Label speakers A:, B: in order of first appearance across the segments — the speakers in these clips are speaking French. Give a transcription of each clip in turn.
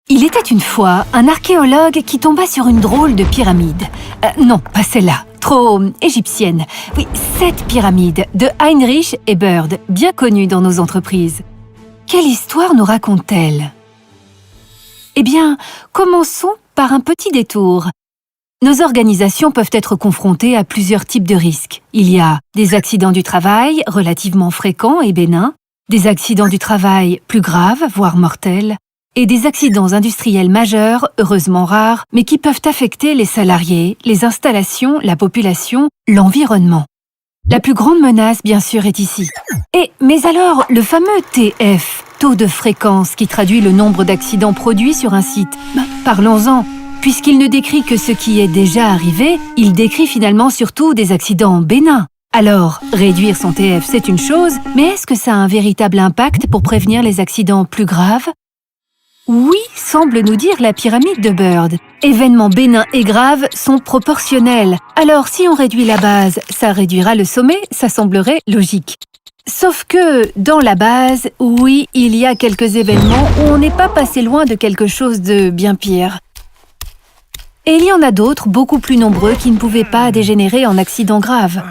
A: Il était une fois un archéologue qui tomba sur une drôle de pyramide. Non, pas celle-là, trop égyptienne. Oui, cette pyramide de Heinrich et Bird, bien connue dans nos entreprises. Quelle histoire nous raconte-t-elle? Eh bien, commençons par un petit détour. Nos organisations peuvent être confrontées à plusieurs types de risques. Il y a des accidents du travail relativement fréquents et bénins, des accidents du travail plus graves, voire mortels, et des accidents industriels majeurs, heureusement rares, mais qui peuvent affecter les salariés, les installations, la population, l'environnement. La plus grande menace, bien sûr, est ici. Mais alors, le fameux TF, taux de fréquence, qui traduit le nombre d'accidents produits sur un site, parlons-en. Puisqu'il ne décrit que ce qui est déjà arrivé, il décrit finalement surtout des accidents bénins. Alors, réduire son TF, c'est une chose, mais est-ce que ça a un véritable impact pour prévenir les accidents plus graves? Oui, semble nous dire la pyramide de Bird. Événements bénins et graves sont proportionnels. Alors, si on réduit la base, ça réduira le sommet, ça semblerait logique. Sauf que, dans la base, oui, il y a quelques événements où on n'est pas passé loin de quelque chose de bien pire. Et il y en a d'autres, beaucoup plus nombreux, qui ne pouvaient pas dégénérer en accidents graves.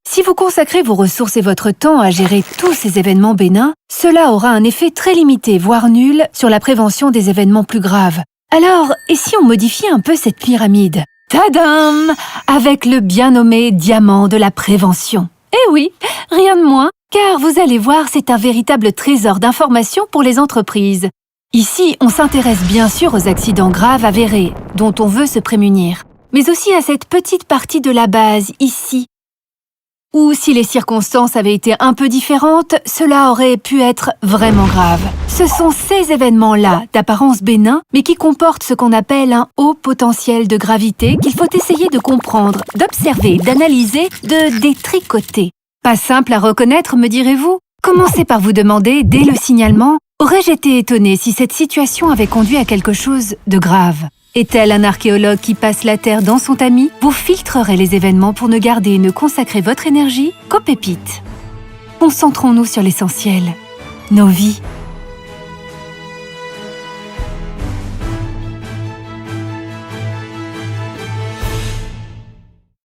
A: Si vous consacrez vos ressources et votre temps à gérer tous ces événements bénins, cela aura un effet très limité, voire nul, sur la prévention des événements plus graves. Alors, et si on modifiait un peu cette pyramide? Tadam! Avec le bien nommé diamant de la prévention. Eh oui, rien de moins, car vous allez voir, c'est un véritable trésor d'informations pour les entreprises. Ici, on s'intéresse bien sûr aux accidents graves avérés, dont on veut se prémunir, mais aussi à cette petite partie de la base, ici, où si les circonstances avaient été un peu différentes, cela aurait pu être vraiment grave. Ce sont ces événements-là, d'apparence bénin, mais qui comportent ce qu'on appelle un haut potentiel de gravité qu'il faut essayer de comprendre, d'observer, d'analyser, de détricoter. Pas simple à reconnaître, me direz-vous? Commencez par vous demander, dès le signalement, aurais-je été étonné si cette situation avait conduit à quelque chose de grave? Est-elle un archéologue qui passe la Terre dans son tamis? Vous filtrerez les événements pour ne garder et ne consacrer votre énergie qu'aux pépites. Concentrons-nous sur l'essentiel, nos vies.